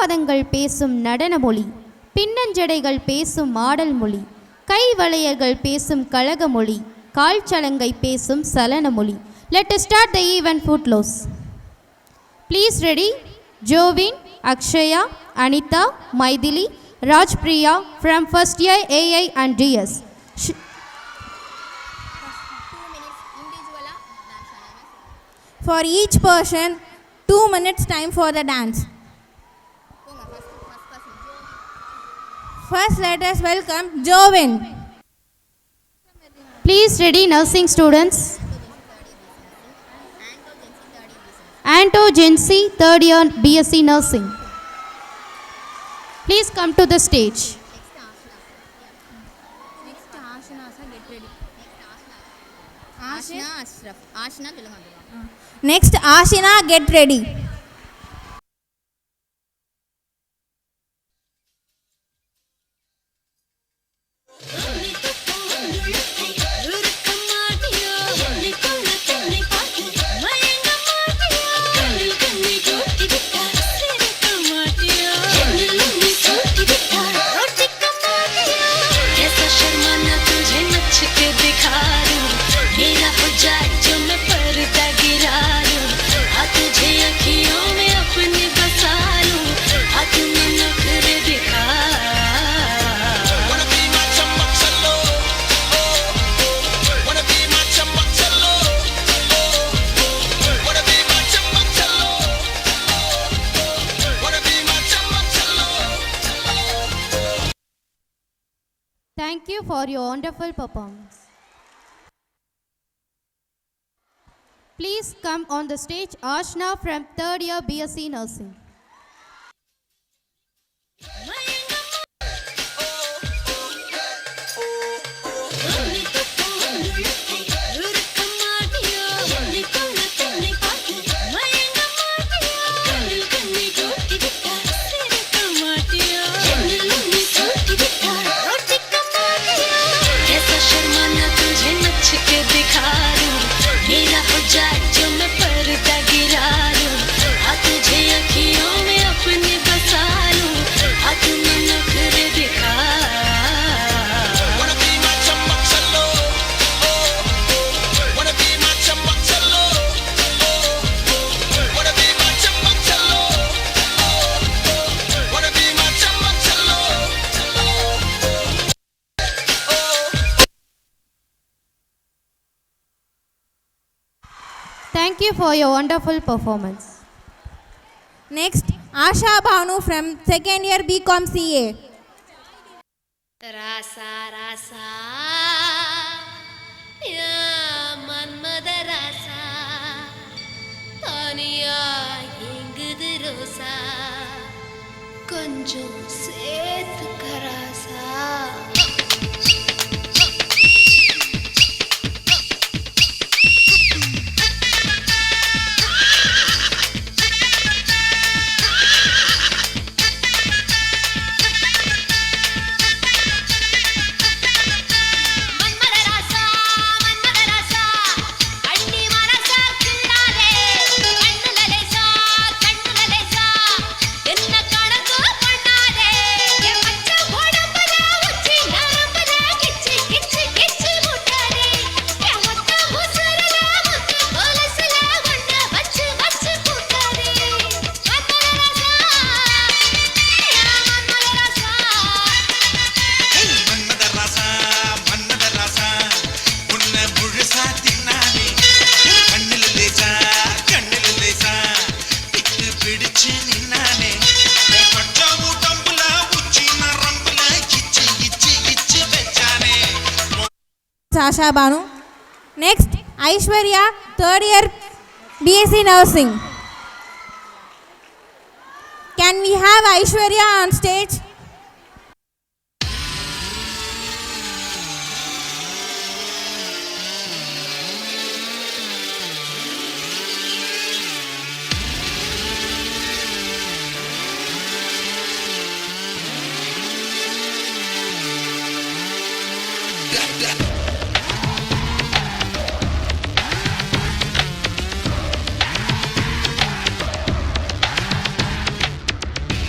பிடிவாதங்கள் பேசும் நடன மொழி, பின்னஞ்சடைகள் பேசும் ஆடல் மொழி, கை வளையல்கள் பேசும் கழக மொழி, கால் சலங்கை பேசும் சலன மொழி. Let us start the event footloose. Please ready. Jovin, Akshaya, Anita, Maidili, Rajpriya from first year AI and DS. For each person, 2 minutes time for the dance. First, let us welcome Jovin. Please ready, nursing students. Anto Gency, third year BSc Nursing. Please come to the stage. Next, Ashina, get ready. Thank you for your wonderful performance. Please come on the stage, Ashna from third year BSc Nursing. Thank you for your wonderful performance. Next, Asha Bhanu from second year BCom CA. Rasa rasa ya manmada rasa taniya engudu rosa konjam seethuka rasa. Asha Bhanu. Next, Aishwarya, third year BSc Nursing. Can we have Aishwarya on stage?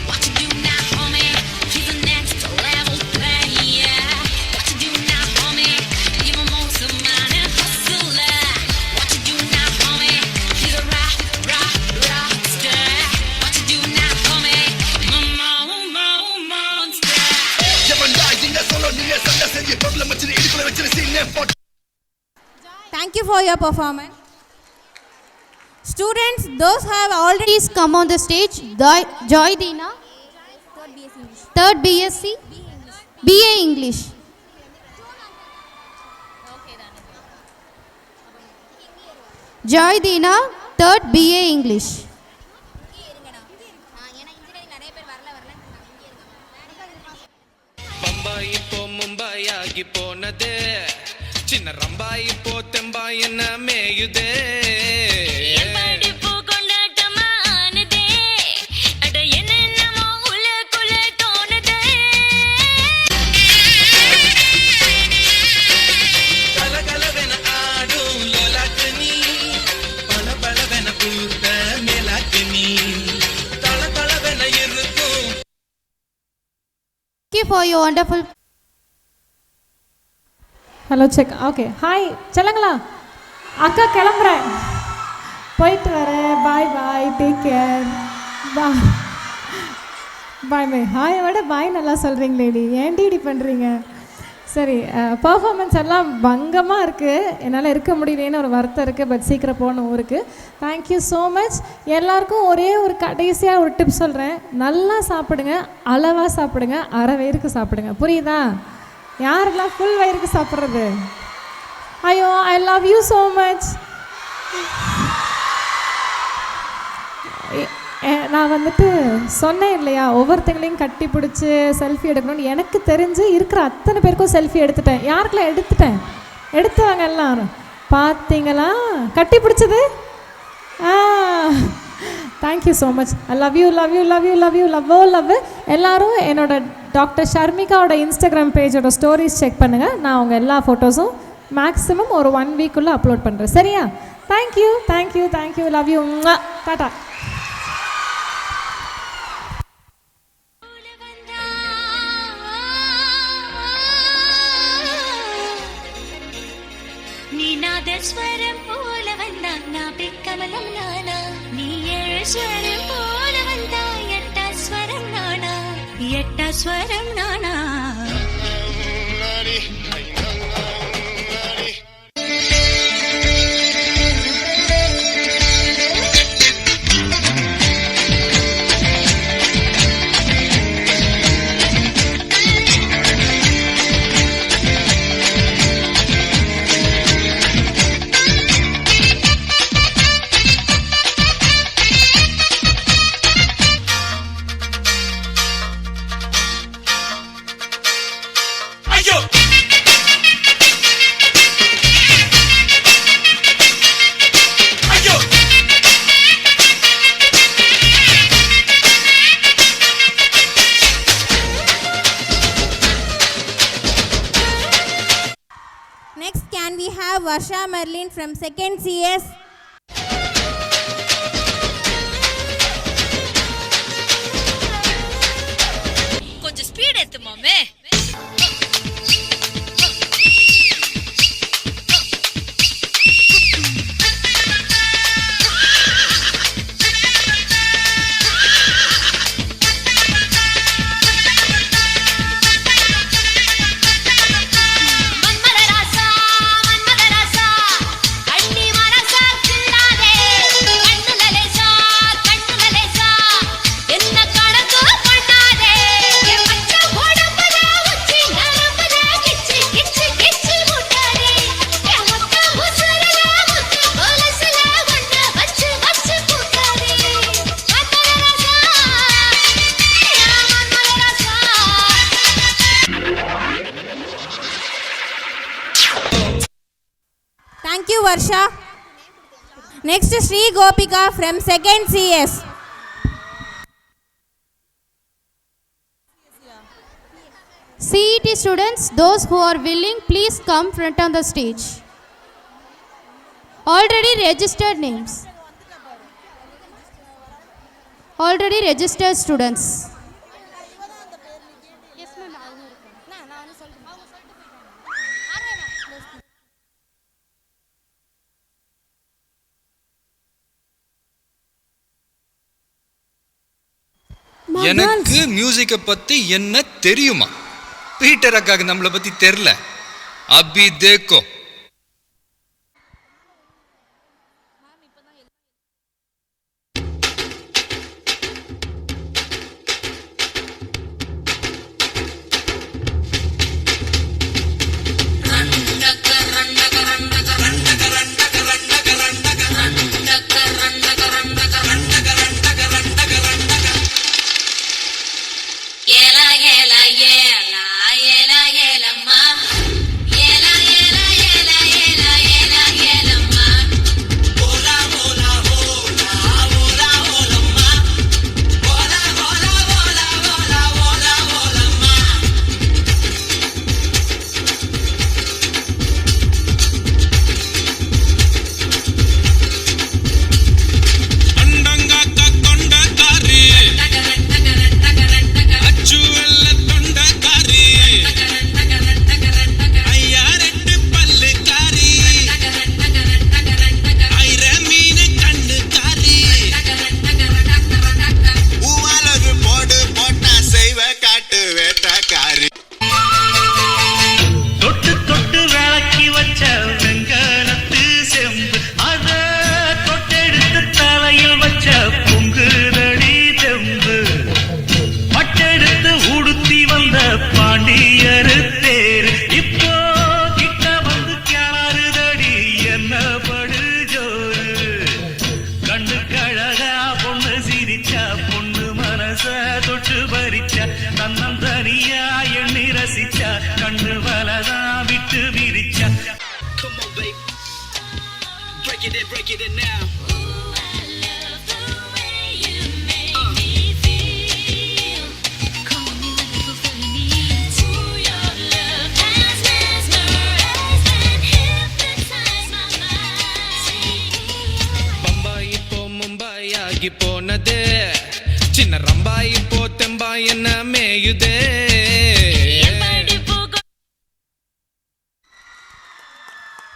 Watch for your performance. Students, those who have already Please come on the stage. Joy Dina. Third BSc. BA English. Joy Dina, third BA English. Bombay இப்போ மும்பாய் ஆகி போனதே, சின்ன ரம்பாய் இப்போ தெம்பாய் என்ன மேயுதே. கலகலவென ஆடும் லோலாக்கு நீ, பளபளவென பூத்த மேலாக்கு நீ, தளதளவென இருக்கும். Thank you for your wonderful. Hello check. Okay, hi சொல்லுங்களா. அக்கா கிளம்புறேன், போயிட்டு வரேன். பாய் பாய், டேக் கேர். பாய் பாய் பாய். ஹாயை விட பாய் நல்லா சொல்கிறீங்களேடி, ஏன்டி இப்படி பண்ணுறீங்க? சரி, பர்ஃபார்மன்ஸ் எல்லாம் பங்கமாக இருக்குது. என்னால் இருக்க முடியலேன்னு ஒரு வருத்தம் இருக்குது. பட் சீக்கிரம் போகணும் ஊருக்கு. Thank you so much. எல்லாருக்கும் ஒரே ஒரு கடைசியாக ஒரு டிப் சொல்கிறேன். நல்லா சாப்பிடுங்க, அளவாக சாப்பிடுங்க, அரை வயிறுக்கு சாப்பிடுங்க. புரியுதா? யாரெல்லாம் ஃபுல் வயிறுக்கு சாப்பிட்றது? ஐயோ, I love you so much. நான் வந்துட்டு சொன்னேன் இல்லையா, ஒவ்வொருத்தங்களையும் கட்டி பிடிச்சி செல்ஃபி எடுக்கணும்னு. எனக்கு தெரிஞ்சு இருக்கிற அத்தனை பேருக்கும் செல்ஃபி எடுத்துட்டேன். யாருக்கெல்லாம் எடுத்தவங்க எல்லாரும் பார்த்தீங்களா கட்டி பிடிச்சது? Thank you so much. I love you love you love you love you love love. எல்லோரும் என்னோட டாக்டர் ஷர்மிகாவோட இன்ஸ்டாகிராம் பேஜோட ஸ்டோரிஸ் செக் பண்ணுங்கள். நான் அவங்க எல்லா ஃபோட்டோஸும் மேக்ஸிமம் ஒரு 1 வீக்குள்ளே அப்லோட் பண்ணுறேன். சரியா? Thank you thank you thank you. Love you. Tata. ஸ்வரம் போல வந்தா நாபி கமலம் நானா, நீ 7 ஸ்வரம் போல வந்தா 8 ஸ்வரம் நானா, 8 ஸ்வரம் நானா. next can we have Varsha Merlin from 2nd CS. கொஞ்சம் ஸ்பீட் ஏத்து மாமே. Thank you, Varsha. Next, Sri Gopika from 2nd CS. CET students, those who are willing, please come front on the stage. Already registered names. Already registered students. எனக்கு மியூசிக்கை பத்தி என்ன தெரியுமா? Peter அக்காக்கு நம்மளை பத்தி தெரியல. அபி தேக்கோ. தொட்டு பறிச்சா தன்னந்தனியா எண்ணி ரசிச்சா கண்ணு வலதா விட்டு விரிச்சா. Come on, babe. Break it now. போனதே சின்ன ரம்பாய் இப்போ தெம்பாய் என்ன மேயுதே.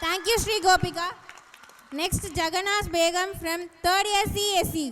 Thank you, Sri Gopika. Next, Jaganas Begum from 3rd year CSE.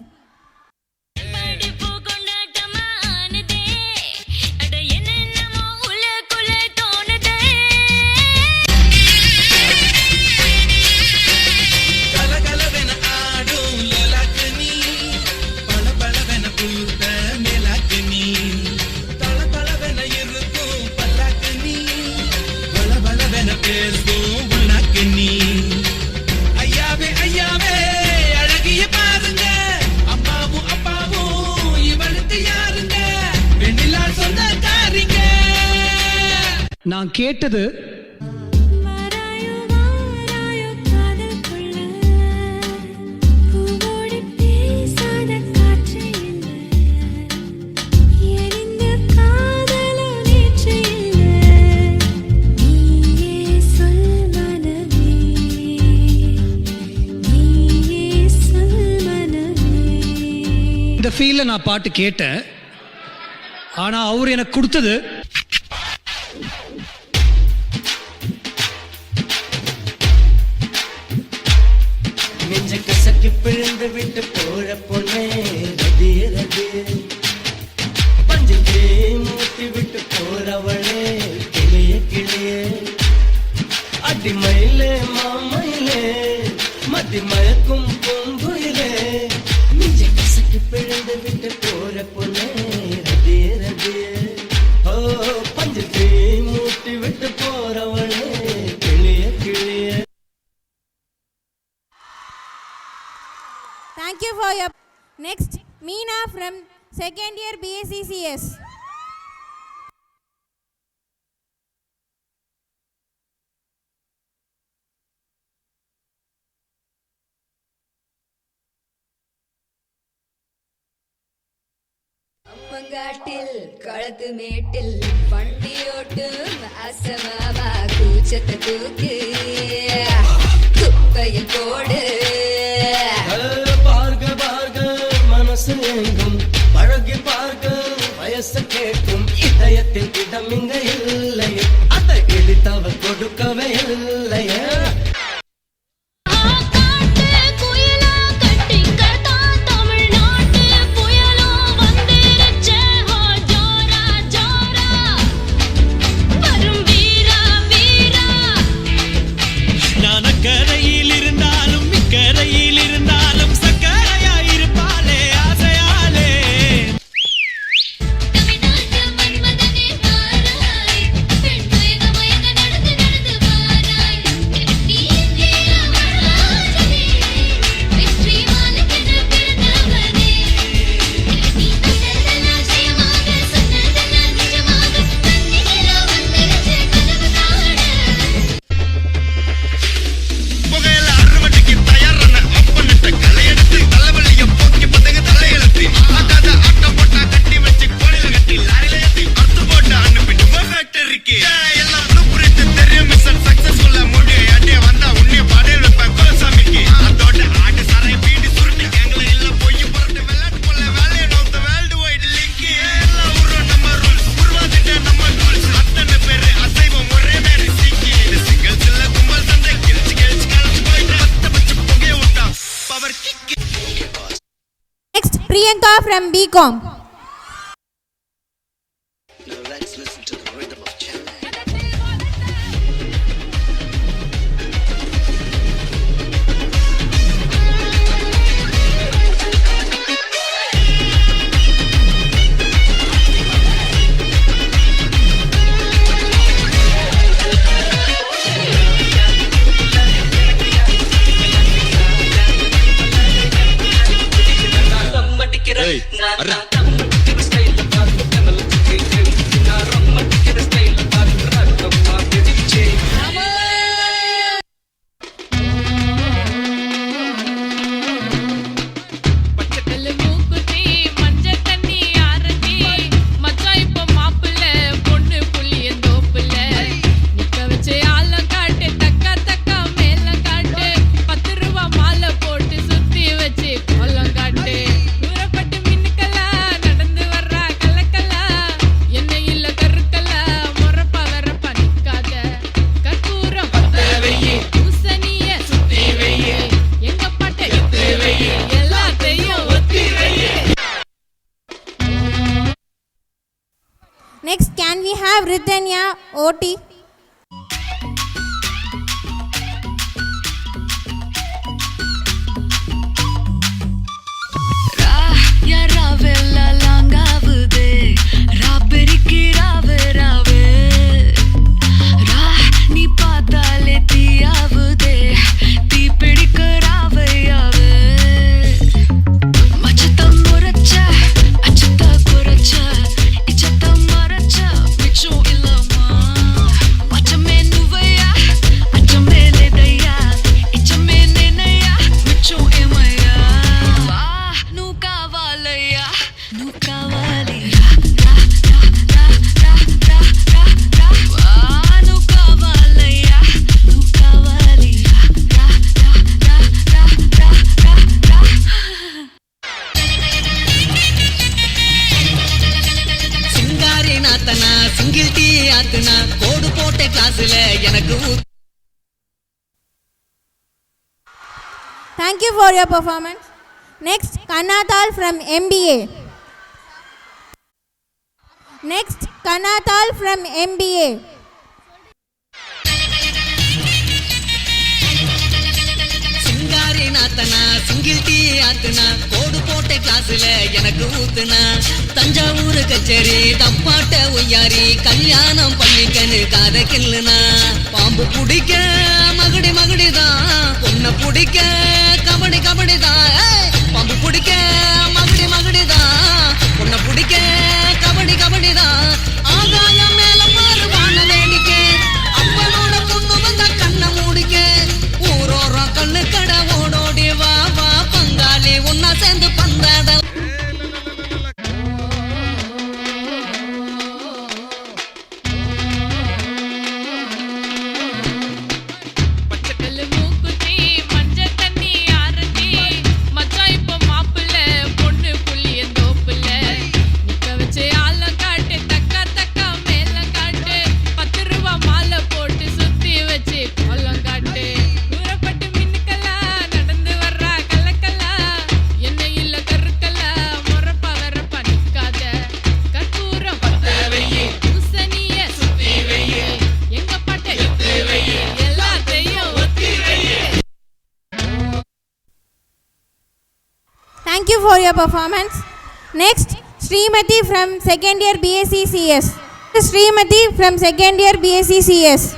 நான் கேட்டது இந்த ஃபீல்ல நான் பாட்டு கேட்டேன். ஆனா அவர் எனக்கு கொடுத்தது நெஞ்ச கசக்கி பிழந்து விட்டு போற பொண்ணே ரதிய ரதிய பஞ்சுக்கே மூட்டி விட்டு போறவளே கிளிய கிளிய அடிமயிலே மாமயிலே மதி மயக்கும் பூங்குயிலே நெஞ்ச கசக்கி பிழந்து விட்டு போற பொண்ணே ரதிய ரதிய ஓ பஞ்சுக்கே மூட்டி விட்டு போறவளே கிளிய கிளிய. Thank you for your. Next, Meena from 2nd year BSc CS. அம்மங்காட்டில் களத்து மேட்டில் வண்டியோட்டும் அசமாமா கூச்சத்தை தூக்கு குப்பையில் போடு. பார்க்க பார்க்க மனசு எங்கும் பழகி பார்க்க வயசு கேட்கும் இதயத்தில் இடம் இங்க இல்லையே அதை இடித்தவ கொடுக்கவே இல்லையே. Priyanka from BCom. Hey, arra. Next, can we have Ridhanya OT? Thank you for your performance. Next, Kanathal from MBA. Next, Kanathal from MBA. சிங்காரி நாத்தனா சிங்கிள் டீ ஆத்துனா கோடு போட்ட கிளாஸ்ல எனக்கு ஊத்துனா தஞ்சாவூர் கச்சேரி தப்பாட்ட ஒய்யாரி கல்யாணம் பண்ணிக்கன்னு காதை கில்லுனா பாம்பு பிடிக்க மகுடி மகுடிதான் பொண்ணை பிடிக்க கபடி கபடிதான் பாம்பு பிடிக்க மகுடி மகுடிதான் பொண்ணை பிடிக்க கபடி கபடிதான் ஆகாயம் மேல மாறுவான வேடிக்க அப்பனோட பொண்ணு வந்த கண்ணை மூடிக்க ஊரோரம் கண்ணு கடை ஓடோடி வா வா பங்காளி ஒன்னா சேர்ந்து பந்தாட Thank you for your performance. Next, Srimati from second year BSc CS. Srimati from second year BSc CS.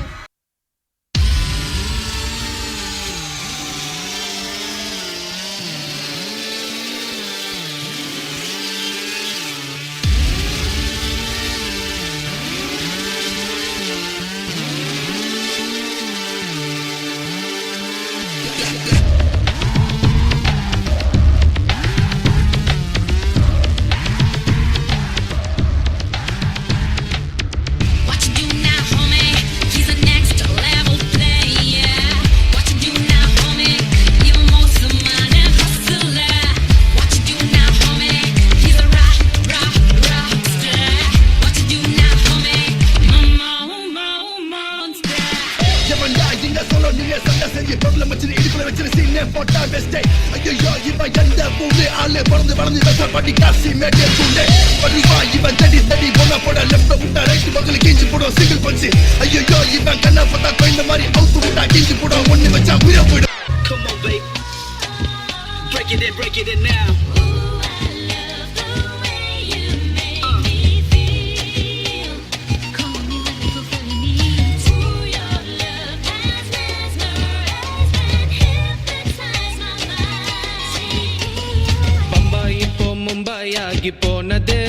ஆகி போனதே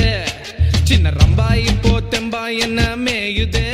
சின்ன ரம்பாய் இப்போ தெம்பாய் என்ன மேயுதே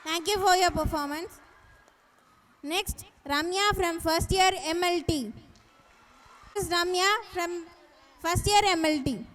Thank you for your performance. Next, Ramya from first year MLT. This is Ramya from first year MLT.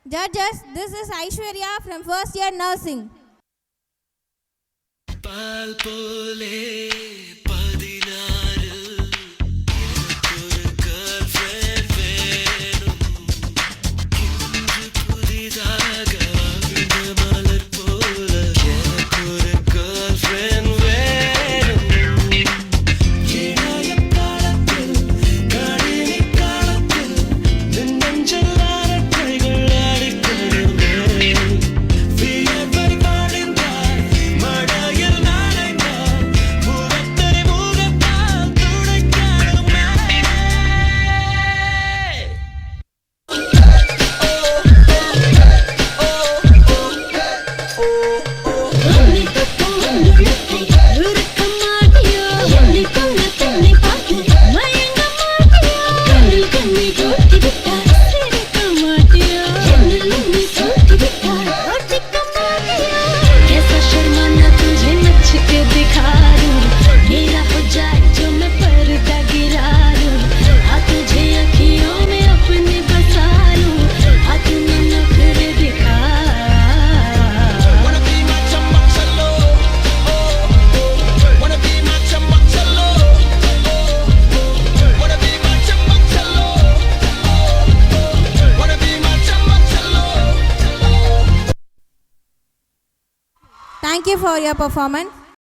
Judges, this is Aishwarya from first year nursing. பால் போலே 16 எனக்கொரு girlfriend வேணும். இன்று புதிதாக வாழ்ந்த மலர் போல எனக்கொரு girlfriend வேணும். இளைய காலத்தில் கணினி காலத்தில் என் நெஞ்சில் அரட்டைகள் அடிக்கணுமே. வியர்வை வழிந்தால் மழையில் நனைந்தால் முகத்தை முகத்தால் துடைக்கணுமே. Thank you for your performance.